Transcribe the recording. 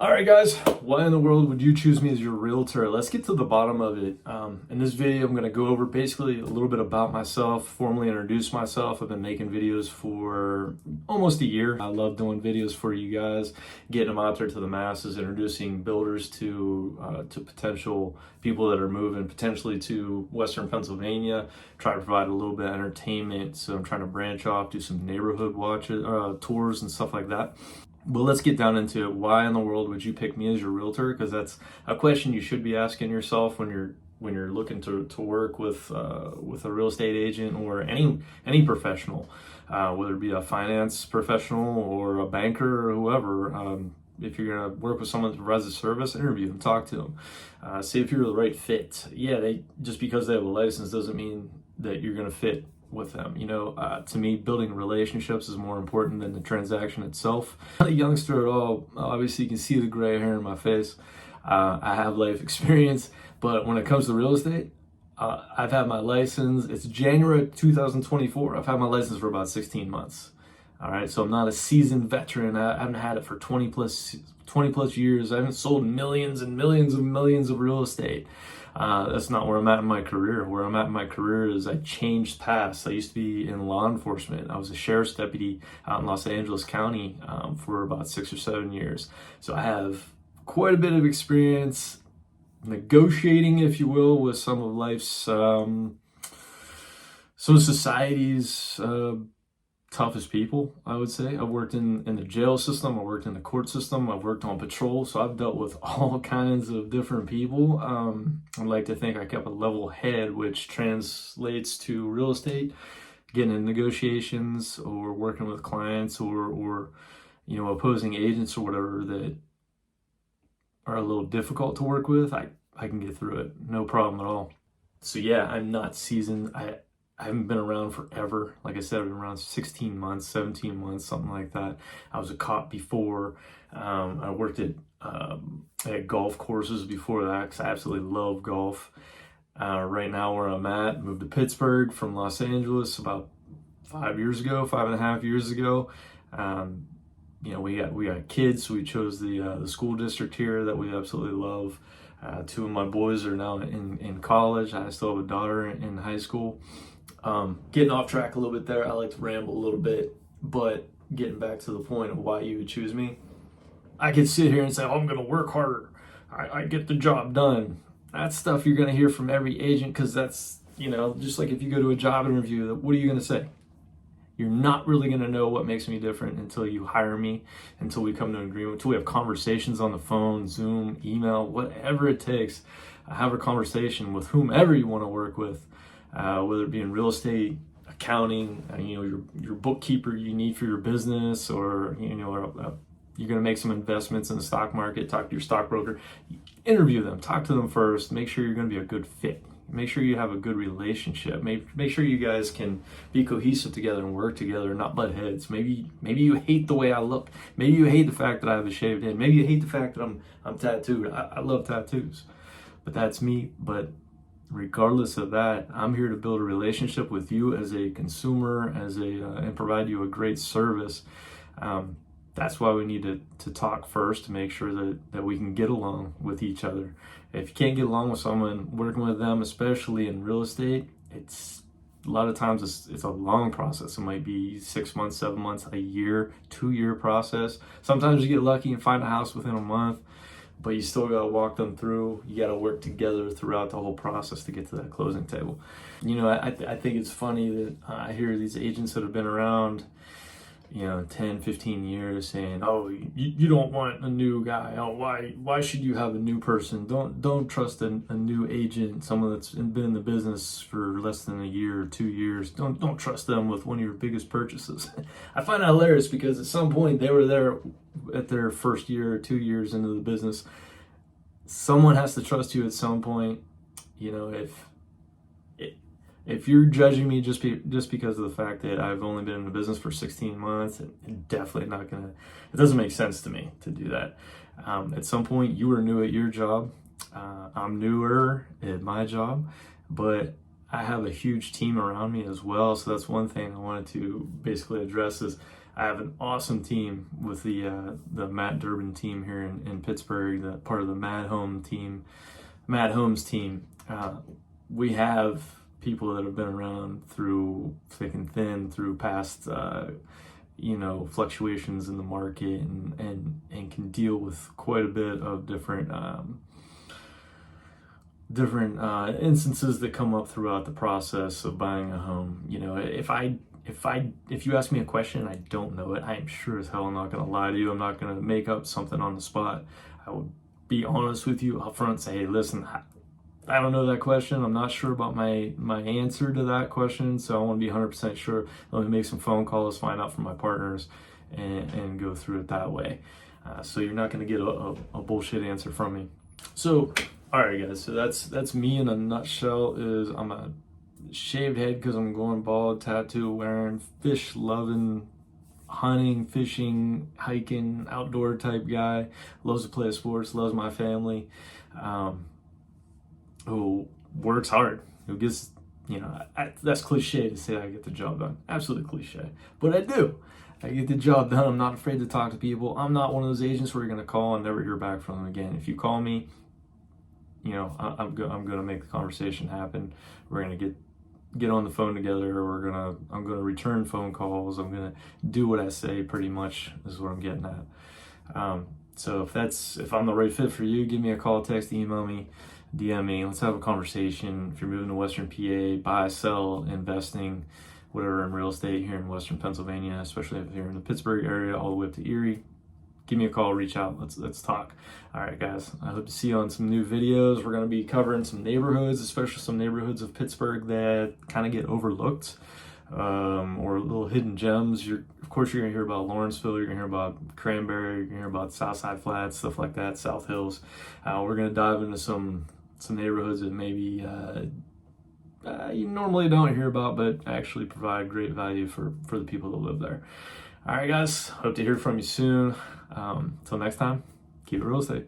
All right, guys, why in the world would you choose me as your realtor? Let's get to the bottom of it. In this video, I'm going to go over basically a little bit about myself, formally introduce myself. I've been making videos for almost a year. I love doing videos for you guys, getting them out there to the masses, introducing builders to potential people that are moving potentially to Western Pennsylvania, try to provide a little bit of entertainment. So I'm trying to branch off, do some neighborhood watches, tours and stuff like that. But let's get down into it. Why in the world would you pick me as your realtor? Because that's a question you should be asking yourself when you're looking to work with a real estate agent or any professional, whether it be a finance professional or a banker or whoever. If you're gonna work with someone that provides a service, interview them, talk to them, see if you're the right fit. Yeah, just because they have a license doesn't mean that you're gonna fit with them. To me, building relationships is more important than the transaction itself. I'm not a youngster at all. Obviously, you can see the gray hair in my face. I have life experience, but when it comes to real estate, I've had my license. It's January 2024. I've had my license for about 16 months. All right, so I'm not a seasoned veteran. I haven't had it for 20 plus years. I haven't sold millions and millions of real estate. That's not where I'm at in my career. Where I'm at in my career is I changed paths. I used to be in law enforcement. I was a sheriff's deputy out in Los Angeles County for about 6 or 7 years. So I have quite a bit of experience negotiating, if you will, with some of life's, some of society's toughest people, I would say. I've worked in the jail system, I worked in the court system, I've worked on patrol, so I've dealt with all kinds of different people. I like to think I kept a level head, which translates to real estate, getting in negotiations or working with clients or opposing agents or whatever that are a little difficult to work with. I can get through it, no problem at all. So yeah, I'm not seasoned. I haven't been around forever. Like I said, I've been around 16 months, 17 months, something like that. I was a cop before. I worked at golf courses before that because I absolutely love golf. Right now where I'm at, moved to Pittsburgh from Los Angeles about 5.5 years ago. We got kids, so we chose the school district here that we absolutely love. Two of my boys are now in college. I still have a daughter in high school. Getting off track a little bit there. I like to ramble a little bit, but getting back to the point of why you would choose me, I could sit here and say, I'm going to work harder. I get the job done. That's stuff you're going to hear from every agent because that's, just like if you go to a job interview, what are you going to say? You're not really going to know what makes me different until you hire me, until we come to an agreement, until we have conversations on the phone, Zoom, email, whatever it takes. Have a conversation with whomever you want to work with. Whether it be in real estate, accounting, your bookkeeper you need for your business, or you're going to make some investments in the stock market, talk to your stockbroker, interview them, talk to them first, make sure you're going to be a good fit, make sure you have a good relationship, make sure you guys can be cohesive together and work together, not butt heads. Maybe you hate the way I look, maybe you hate the fact that I have a shaved head, maybe you hate the fact that I'm tattooed. I love tattoos, but that's me. But regardless of that, I'm here to build a relationship with you as a consumer, and provide you a great service. That's why we need to talk first to make sure that we can get along with each other. If you can't get along with someone, working with them, especially in real estate, it's a lot of times it's a long process. It might be 6 months, 7 months, a year, 2-year process. Sometimes you get lucky and find a house within a month, but you still got to walk them through. You got to work together throughout the whole process to get to that closing table. I think it's funny that I hear these agents that have been around, 10, 15 years saying, oh, you don't want a new guy. Oh, why should you have a new person? Don't trust a new agent, someone that's been in the business for less than a year or 2 years. Don't trust them with one of your biggest purchases. I find that hilarious because at some point they were there at their first year or 2 years into the business. Someone has to trust you at some point. If you're judging me just because of the fact that I've only been in the business for 16 months, it doesn't make sense to me to do that. At some point, you are new at your job. I'm newer at my job, but I have a huge team around me as well. So that's one thing I wanted to basically address is I have an awesome team with the Matt Durbin team here in Pittsburgh, the part of the Mad Homes team. We have people that have been around through thick and thin, through past fluctuations in the market, and can deal with quite a bit of different instances that come up throughout the process of buying a home. If you ask me a question and I don't know it, I am sure as hell not going to lie to you. I'm not going to make up something on the spot. I will be honest with you up front, say, hey, listen, I don't know that question. I'm not sure about my answer to that question, so I want to be 100% sure. Let me make some phone calls, find out from my partners, and go through it that way. So you're not going to get a bullshit answer from me. So, all right, guys. So that's me in a nutshell. I'm a shaved head because I'm going bald, tattoo wearing, fish loving, hunting, fishing, hiking, outdoor type guy. Loves to play sports. Loves my family. Who works hard, who gets, that's cliche to say I get the job done. Absolutely cliche. But I do. I get the job done. I'm not afraid to talk to people. I'm not one of those agents where you're going to call and never hear back from them again. If you call me, I'm going to make the conversation happen. We're going to get on the phone together. I'm going to return phone calls. I'm going to do what I say, pretty much is what I'm getting at. So if I'm the right fit for you, give me a call, text, email me, DM me. Let's have a conversation. If you're moving to Western PA, buy, sell, investing, whatever in real estate here in Western Pennsylvania, especially if you're in the Pittsburgh area, all the way up to Erie, give me a call, reach out. Let's talk. All right, guys. I hope to see you on some new videos. We're going to be covering some neighborhoods, especially some neighborhoods of Pittsburgh that kind of get overlooked, or little hidden gems. Of course, you're going to hear about Lawrenceville. You're going to hear about Cranberry. You're going to hear about Southside Flats, stuff like that, South Hills. We're going to dive into some neighborhoods that maybe you normally don't hear about, but actually provide great value for the people that live there. All right, guys. Hope to hear from you soon. Until next time, keep it real estate.